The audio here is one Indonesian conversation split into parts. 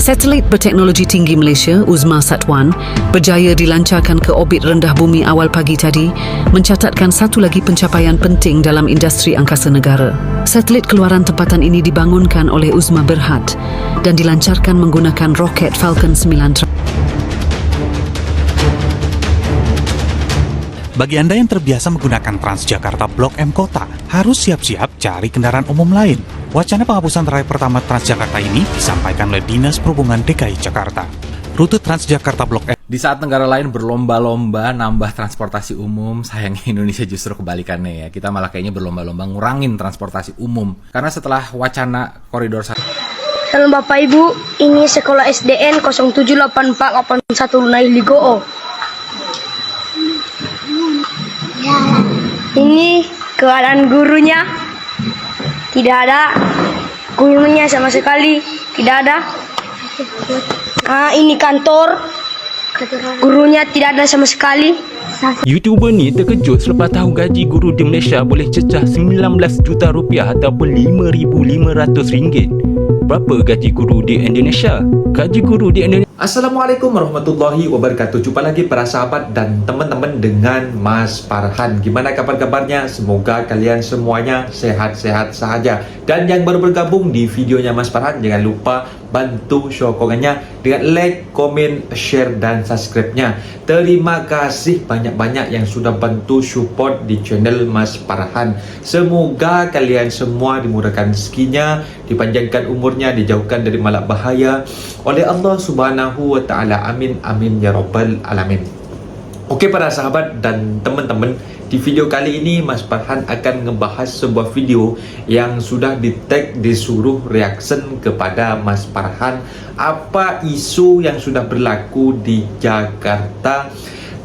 Satelit berteknologi tinggi Malaysia, UZMA-SAT-1, berjaya dilancarkan ke orbit rendah bumi awal pagi tadi, mencatatkan satu lagi pencapaian penting dalam industri angkasa negara. Satelit keluaran tempatan ini dibangunkan oleh UZMA Berhad dan dilancarkan menggunakan roket Falcon 9. Bagi Anda yang terbiasa menggunakan Transjakarta Blok M Kota, harus siap-siap cari kendaraan umum lain. Wacana penghapusan trayek pertama Transjakarta ini disampaikan oleh Dinas Perhubungan DKI Jakarta. Rute Transjakarta Blok M. Di saat negara lain berlomba-lomba nambah transportasi umum, sayangnya Indonesia justru kebalikannya ya. Kita malah kayaknya berlomba-lomba ngurangin transportasi umum. Karena setelah wacana koridor 1... Salam Bapak Ibu, ini sekolah SDN 078481 Lunai Ligoo. Ini keadaan gurunya, tidak ada gurunya sama sekali, tidak ada. Ini kantor, gurunya tidak ada sama sekali. YouTuber ni terkejut selepas tahu gaji guru di Malaysia boleh cecah 19 juta rupiah ataupun RM5,500. Berapa gaji guru di Indonesia? Gaji guru di Indonesia. Assalamualaikum warahmatullahi wabarakatuh. Jumpa lagi para sahabat dan teman-teman dengan Mas Farhan. Gimana kabar-kabarnya? Semoga kalian semuanya sehat-sehat sahaja. Dan yang baru bergabung di videonya Mas Farhan, jangan lupa bantu sokongannya dengan like, komen, share, dan subscribe-nya. Terima kasih banyak-banyak yang sudah bantu support di channel Mas Farhan. Semoga kalian semua dimurahkan rezekinya, dipanjangkan umurnya, dijauhkan dari malap bahaya oleh Allah Subhanahu wa Ta'ala. Amin, amin ya Rabbal Alamin. Oke para sahabat dan teman-teman, di video kali ini Mas Farhan akan ngebahas sebuah video yang sudah di-tag, disuruh reaction kepada Mas Farhan. Apa isu yang sudah berlaku di Jakarta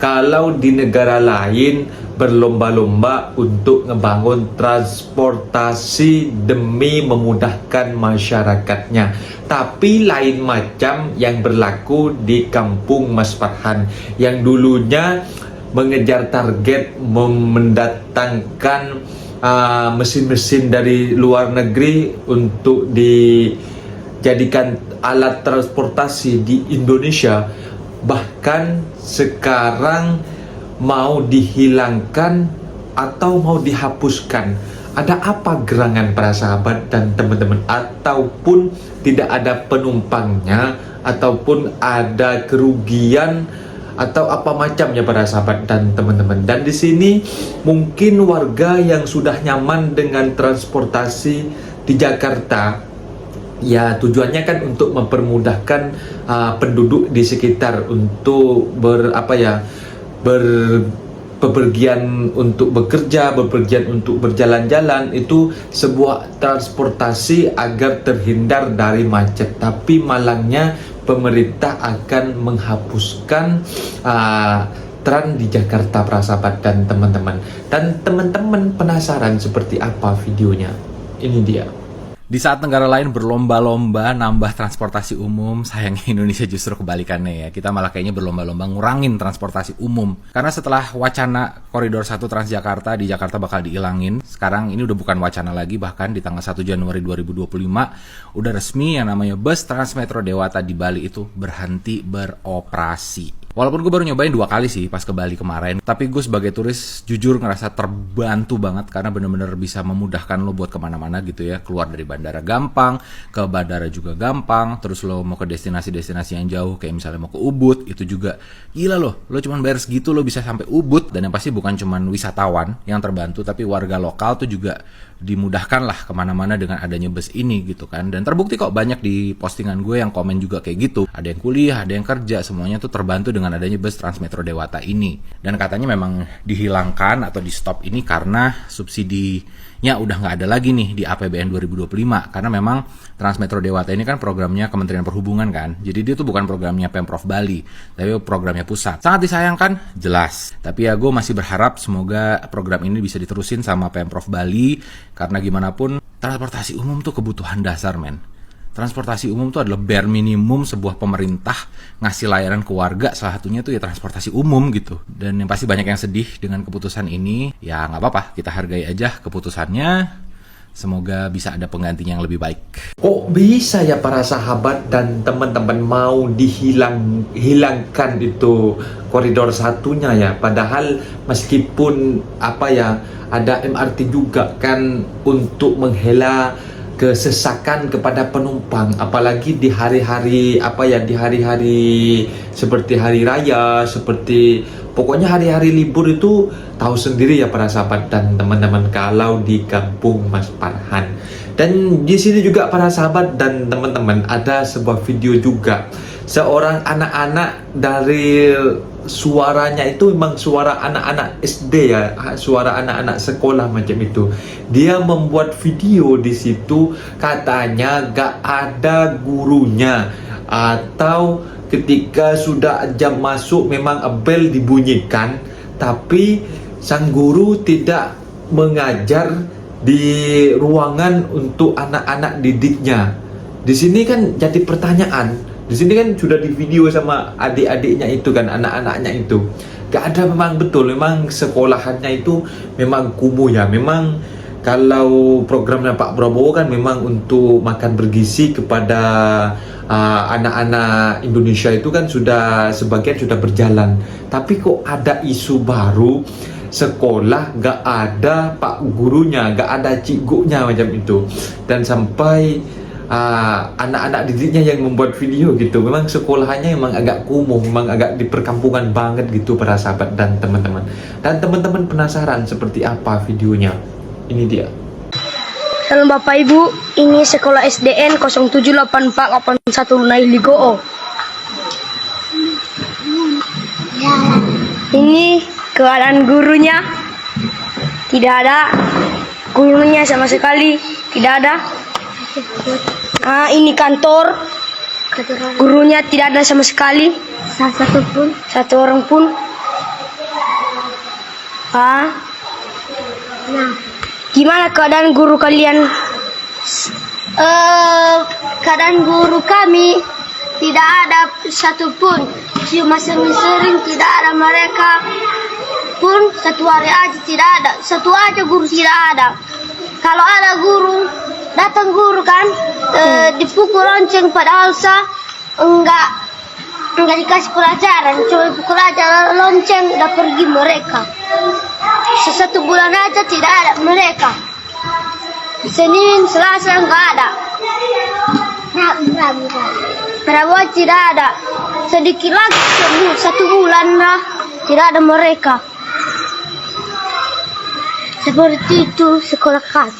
kalau di negara lain berlomba-lomba untuk ngebangun transportasi demi memudahkan masyarakatnya, tapi lain macam yang berlaku di kampung Mas Farhan yang dulunya mengejar target mendatangkan mesin-mesin dari luar negeri untuk dijadikan alat transportasi di Indonesia, bahkan sekarang mau dihilangkan atau mau dihapuskan. Ada apa gerangan para sahabat dan teman-teman? Ataupun tidak ada penumpangnya, ataupun ada kerugian, atau apa macamnya para sahabat dan teman-teman. Dan di sini mungkin warga yang sudah nyaman dengan transportasi di Jakarta, ya tujuannya kan untuk mempermudahkan penduduk di sekitar untuk bepergian untuk bekerja, bepergian untuk berjalan-jalan, itu sebuah transportasi agar terhindar dari macet. Tapi malangnya pemerintah akan menghapuskan tram di Jakarta para sahabat dan teman-teman. Dan teman-teman penasaran seperti apa videonya? Ini dia. Di saat negara lain berlomba-lomba nambah transportasi umum, sayangnya Indonesia justru kebalikannya ya. Kita malah kayaknya berlomba-lomba ngurangin transportasi umum. Karena setelah wacana koridor 1 Transjakarta di Jakarta bakal dihilangin, sekarang ini udah bukan wacana lagi, bahkan di tanggal 1 Januari 2025 udah resmi yang namanya bus Transmetro Dewata di Bali itu berhenti beroperasi. Walaupun gue baru nyobain 2 kali sih pas ke Bali kemarin, tapi gue sebagai turis jujur ngerasa terbantu banget karena bener-bener bisa memudahkan lo buat kemana-mana gitu ya. Keluar dari bandara gampang, ke bandara juga gampang, terus lo mau ke destinasi-destinasi yang jauh kayak misalnya mau ke Ubud, itu juga gila lo cuman bayar segitu lo bisa sampai Ubud. Dan yang pasti bukan cuman wisatawan yang terbantu, tapi warga lokal tuh juga dimudahkan lah kemana-mana dengan adanya bus ini gitu kan. Dan terbukti kok banyak di postingan gue yang komen juga kayak gitu. Ada yang kuliah, ada yang kerja, semuanya tuh terbantu dengan adanya bus Transmetro Dewata ini. Dan katanya memang dihilangkan atau di stop ini karena subsidinya udah nggak ada lagi nih di APBN 2025. Karena memang Transmetro Dewata ini kan programnya Kementerian Perhubungan kan. Jadi dia tuh bukan programnya Pemprov Bali, tapi programnya pusat. Sangat disayangkan, jelas. Tapi ya gue masih berharap semoga program ini bisa diterusin sama Pemprov Bali. Karena gimana pun transportasi umum tuh kebutuhan dasar men. Transportasi umum tuh adalah bare minimum sebuah pemerintah ngasih layanan ke warga, salah satunya tuh ya transportasi umum gitu. Dan yang pasti banyak yang sedih dengan keputusan ini. Ya nggak apa-apa, kita hargai aja keputusannya. Semoga bisa ada penggantinya yang lebih baik. Kok bisa ya para sahabat dan teman-teman mau hilangkan itu koridor satunya ya? Padahal meskipun ada MRT juga kan untuk menghela kesesakan kepada penumpang, apalagi di hari-hari di hari-hari seperti hari raya, seperti pokoknya hari-hari libur itu tahu sendiri ya para sahabat dan teman-teman kalau di kampung Mas Farhan. Dan di sini juga para sahabat dan teman-teman ada sebuah video juga seorang anak-anak dari suaranya itu memang suara anak-anak SD ya, suara anak-anak sekolah macam itu. Dia membuat video di situ katanya gak ada gurunya, atau ketika sudah jam masuk memang bel dibunyikan tapi sang guru tidak mengajar di ruangan untuk anak-anak didiknya. Di sini kan jadi pertanyaan. Di sini kan sudah di video sama adik-adiknya itu kan, anak-anaknya itu. Gak ada, memang betul, memang sekolahannya itu memang kumuh ya. Memang kalau programnya Pak Prabowo kan memang untuk makan bergizi kepada anak-anak Indonesia itu kan sudah sebagian sudah berjalan. Tapi kok ada isu baru, sekolah gak ada pak gurunya, gak ada cikgunya macam itu. Dan sampai anak-anak didiknya yang membuat video gitu. Memang sekolahannya memang agak kumuh, memang agak di perkampungan banget gitu para sahabat dan teman-teman. Dan teman-teman penasaran seperti apa videonya? Ini dia. Salam Bapak Ibu, ini sekolah SDN 078481 Lunai Ligoo. Ini keadaan gurunya, tidak ada gurunya sama sekali, tidak ada. Ini kantor, gurunya tidak ada sama sekali, satu orang pun. Gimana keadaan guru kalian? Keadaan guru kami tidak ada satupun, cuma sering-sering tidak ada, mereka pun satu hari aja tidak ada, satu aja guru tidak ada. Kalau ada guru, datang guru kan, dipukul lonceng, padahal enggak dikasih pelajaran, cuma dipukul aja lonceng, udah pergi mereka. Satu bulan aja tidak ada mereka. Senin, Selasa enggak ada. Rabu tidak ada. Sedikit lagi satu bulan lah tidak ada mereka. Seperti itu sekolah kami.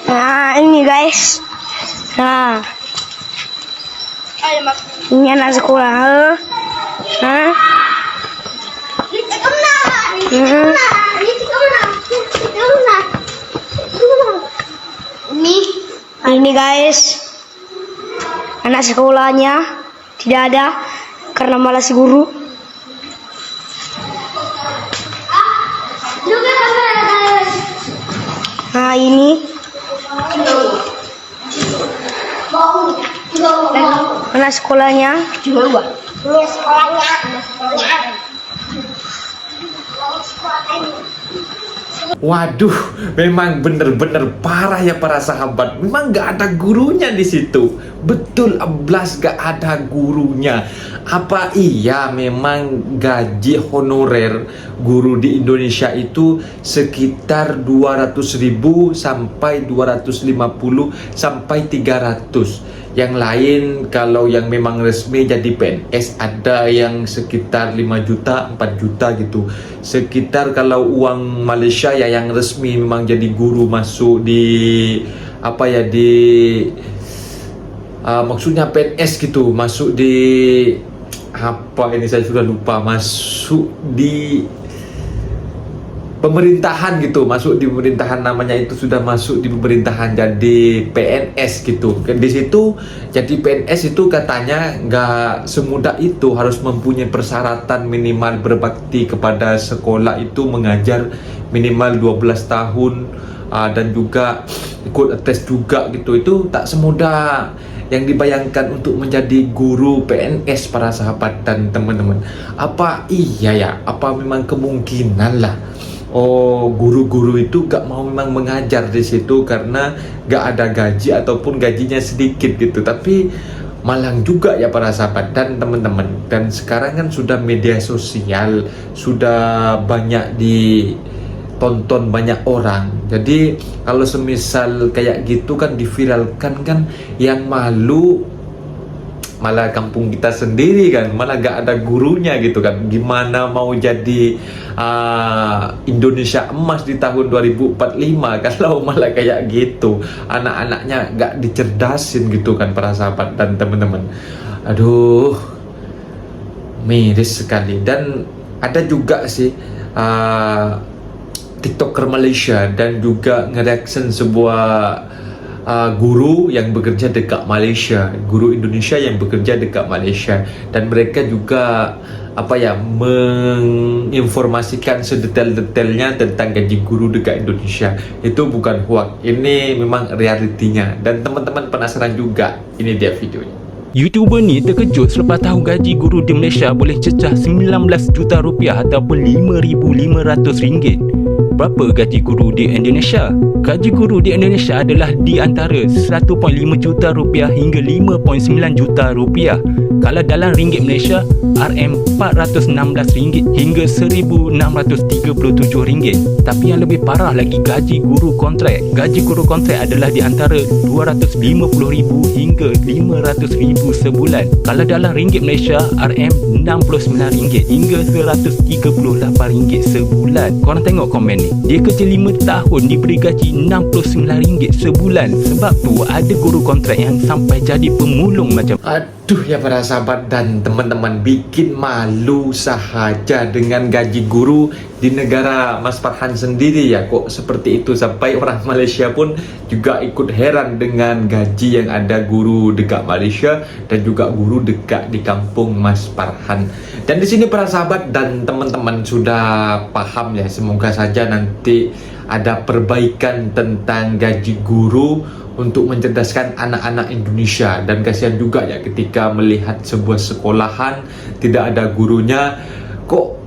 Nah ini guys. Nah ini anak sekolah. Ini guys, anak sekolahnya tidak ada karena malas guru. Nah ini anak sekolahnya. Waduh, memang bener-bener parah ya para sahabat. Memang gak ada gurunya di situ. Betul, ablas gak ada gurunya. Apa iya memang gaji honorer guru di Indonesia itu sekitar 200.000 sampai 250 sampai 300. Yang lain kalau yang memang resmi jadi PNS ada yang sekitar 5 juta, 4 juta gitu. Sekitar kalau uang Malaysia ya yang resmi memang jadi guru masuk di maksudnya PNS gitu, masuk di ini saya sudah lupa, masuk di pemerintahan gitu, masuk di pemerintahan, namanya itu sudah masuk di pemerintahan jadi PNS gitu. Di situ jadi PNS itu katanya nggak semudah itu, harus mempunyai persyaratan minimal berbakti kepada sekolah itu mengajar minimal 12 tahun dan juga ikut tes juga gitu. Itu tak semudah yang dibayangkan untuk menjadi guru PNS para sahabat dan teman-teman. Apa iya ya? Apa memang kemungkinan lah guru-guru itu gak mau memang mengajar di situ karena gak ada gaji ataupun gajinya sedikit gitu. Tapi malang juga ya para sahabat dan teman-teman. Dan sekarang kan sudah media sosial, sudah banyak ditonton banyak orang. Jadi kalau semisal kayak gitu kan diviralkan kan, yang malu malah kampung kita sendiri kan, malah gak ada gurunya gitu kan. Gimana mau jadi Indonesia emas di tahun 2045 kalau malah kayak gitu, anak-anaknya gak dicerdasin gitu kan para sahabat dan teman-teman. Aduh, miris sekali. Dan ada juga sih TikToker Malaysia dan juga nge-reaction sebuah guru yang bekerja dekat Malaysia, guru Indonesia yang bekerja dekat Malaysia, dan mereka juga menginformasikan sedetail-detailnya tentang gaji guru dekat Indonesia. Itu bukan hoax, ini memang realitinya. Dan teman-teman penasaran juga, ini dia videonya. YouTuber ni terkejut selepas tahu gaji guru di Malaysia boleh cecah 19 juta rupiah ataupun RM5,500. Berapa gaji guru di Indonesia? Gaji guru di Indonesia adalah di antara 1.5 juta rupiah hingga 5.9 juta rupiah. Kalau dalam ringgit Malaysia, RM416 hingga RM1,637. Tapi yang lebih parah lagi gaji guru kontrak. Gaji guru kontrak adalah di antara RM250,000 hingga RM500,000 sebulan. Kalau dalam ringgit Malaysia, RM69 hingga RM138 sebulan. Korang tengok komen ni. Dia kerja 5 tahun diberi gaji RM69 sebulan. Sebab tu ada guru kontrak yang sampai jadi pemulung macam. Aduh ya para sahabat dan teman-teman, bikin malu sahaja dengan gaji guru di negara Mas Farhan sendiri ya. Kok seperti itu, sampai orang Malaysia pun juga ikut heran dengan gaji yang ada guru dekat Malaysia dan juga guru dekat di kampung Mas Farhan. Dan di sini para sahabat dan teman-teman sudah paham ya. Semoga saja nanti ada perbaikan tentang gaji guru untuk mencerdaskan anak-anak Indonesia. Dan kasihan juga ya ketika melihat sebuah sekolahan tidak ada gurunya, kok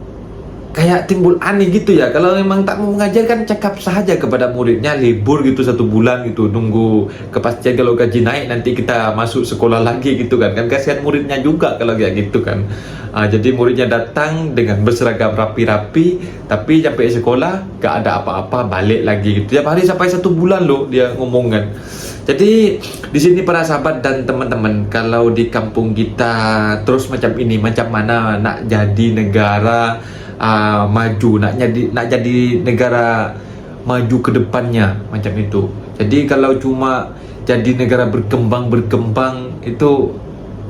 kayak timbul aneh gitu ya. Kalau memang tak mau mengajar kan cakap saja kepada muridnya, libur gitu 1 bulan gitu, nunggu kepastian kalau gaji naik nanti kita masuk sekolah lagi gitu kan. Kan kasihan muridnya juga kalau kayak gitu kan. Jadi muridnya datang dengan berseragam rapi-rapi, tapi sampai sekolah gak ada apa-apa, balik lagi gitu. Tiap hari sampai 1 bulan loh dia ngomong kan. Jadi di sini para sahabat dan teman-teman, kalau di kampung kita terus macam ini, macam mana nak jadi negara maju, nak jadi negara maju ke depannya macam itu. Jadi kalau cuma jadi negara berkembang itu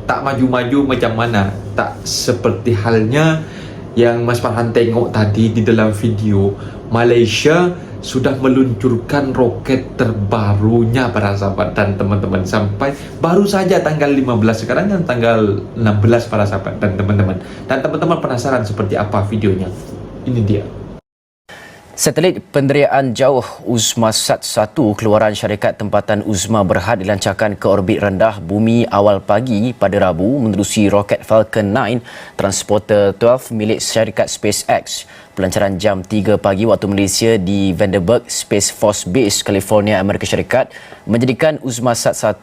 tak maju-maju macam mana? Tak seperti halnya yang Mas Farhan tengok tadi di dalam video. Malaysia sudah meluncurkan roket terbarunya para sahabat dan teman-teman, sampai baru saja tanggal 15, sekarang kan tanggal 16 para sahabat dan teman-teman. Dan teman-teman penasaran seperti apa videonya? Ini dia. Satelit penderiaan jauh Uzmasat 1 keluaran syarikat tempatan Uzma Berhad dilancarkan ke orbit rendah bumi awal pagi pada Rabu menerusi roket Falcon 9 transporter 12 milik syarikat SpaceX. Pelancaran jam 3 pagi waktu Malaysia di Vandenberg Space Force Base, California, Amerika Syarikat menjadikan Uzmasat 1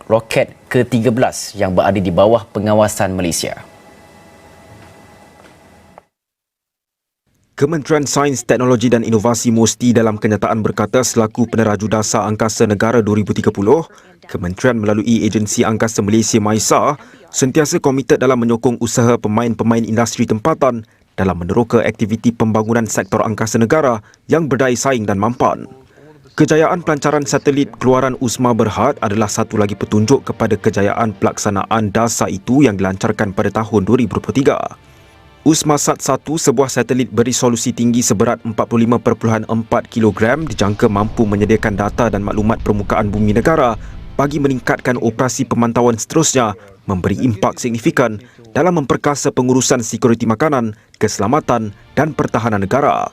roket ke-13 yang berada di bawah pengawasan Malaysia. Kementerian Sains, Teknologi dan Inovasi MOSTI dalam kenyataan berkata selaku peneraju dasar angkasa negara 2030, Kementerian melalui Agensi Angkasa Malaysia MAISA sentiasa komited dalam menyokong usaha pemain-pemain industri tempatan dalam meneroka aktiviti pembangunan sektor angkasa negara yang berdaya saing dan mampan. Kejayaan pelancaran satelit keluaran Uzma Berhad adalah satu lagi petunjuk kepada kejayaan pelaksanaan dasar itu yang dilancarkan pada tahun 2023. Uzmasat 1, sebuah satelit beresolusi tinggi seberat 45.4 kg dijangka mampu menyediakan data dan maklumat permukaan bumi negara bagi meningkatkan operasi pemantauan seterusnya, memberi impak signifikan dalam memperkasa pengurusan sekuriti makanan, keselamatan dan pertahanan negara.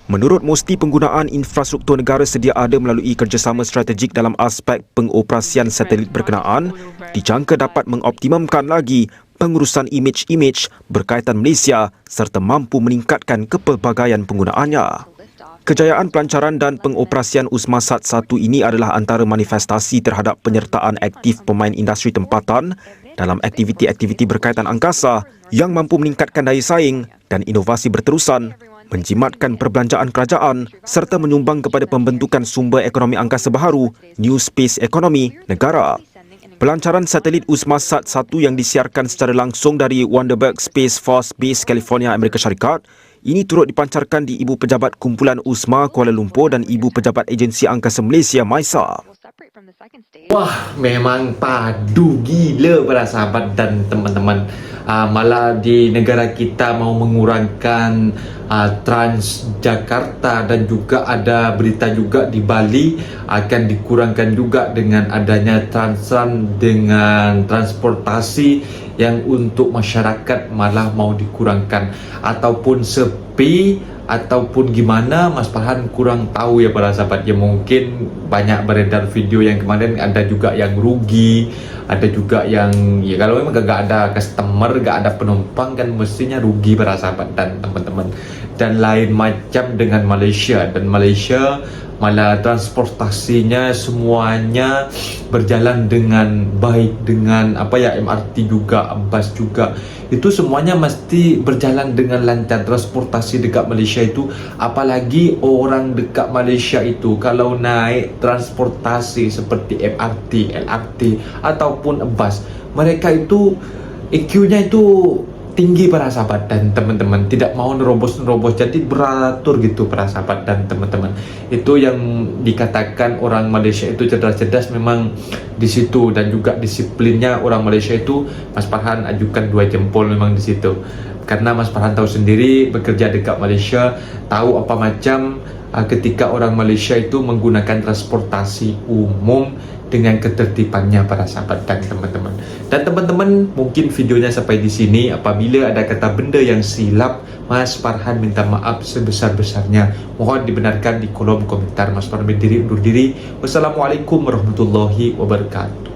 Menurut MOSTI, penggunaan infrastruktur negara sedia ada melalui kerjasama strategik dalam aspek pengoperasian satelit berkenaan dijangka dapat mengoptimumkan lagi pengurusan imej-imej berkaitan Malaysia serta mampu meningkatkan kepelbagaian penggunaannya. Kejayaan pelancaran dan pengoperasian USMASAT 1 ini adalah antara manifestasi terhadap penyertaan aktif pemain industri tempatan dalam aktiviti-aktiviti berkaitan angkasa yang mampu meningkatkan daya saing dan inovasi berterusan, menjimatkan perbelanjaan kerajaan serta menyumbang kepada pembentukan sumber ekonomi angkasa baharu, New Space Economy, negara. Pelancaran satelit USMASAT 1 yang disiarkan secara langsung dari Vandenberg Space Force Base, California, Amerika Syarikat, ini turut dipancarkan di Ibu Pejabat Kumpulan USMA Kuala Lumpur dan Ibu Pejabat Agensi Angkasa Malaysia MAISA. Wah, memang padu gila para sahabat dan teman-teman. Malah di negara kita mau mengurangkan Transjakarta dan juga ada berita juga di Bali akan dikurangkan juga dengan adanya dengan transportasi yang untuk masyarakat malah mau dikurangkan ataupun sepi ataupun gimana. Mas Farhan kurang tahu ya para sahabat, ya mungkin banyak beredar video yang kemarin ada juga yang rugi, ada juga yang ya kalau memang gak ada customer, gak ada penumpang kan mestinya rugi para sahabat dan teman-teman. Dan lain macam dengan Malaysia, dan Malaysia malah transportasinya semuanya berjalan dengan baik, dengan MRT juga, bus juga, itu semuanya mesti berjalan dengan lancar. Transportasi dekat Malaysia itu, apalagi orang dekat Malaysia itu kalau naik transportasi seperti MRT, LRT ataupun bus, mereka itu EQ-nya itu tinggi para sahabat dan teman-teman, tidak mau nerobos-nerobos, jadi beratur gitu para sahabat dan teman-teman. Itu yang dikatakan orang Malaysia itu cerdas-cerdas memang di situ, dan juga disiplinnya orang Malaysia itu Mas Farhan ajukan 2 jempol memang di situ. Karena Mas Farhan tahu sendiri bekerja dekat Malaysia, tahu apa macam ketika orang Malaysia itu menggunakan transportasi umum dengan ketertibannya para sahabat dan teman-teman. Dan teman-teman, mungkin videonya sampai di sini. Apabila ada kata benda yang silap, Mas Farhan minta maaf sebesar-besarnya. Mohon dibenarkan di kolom komentar. Mas Farhan berdiri undur diri. Wassalamualaikum warahmatullahi wabarakatuh.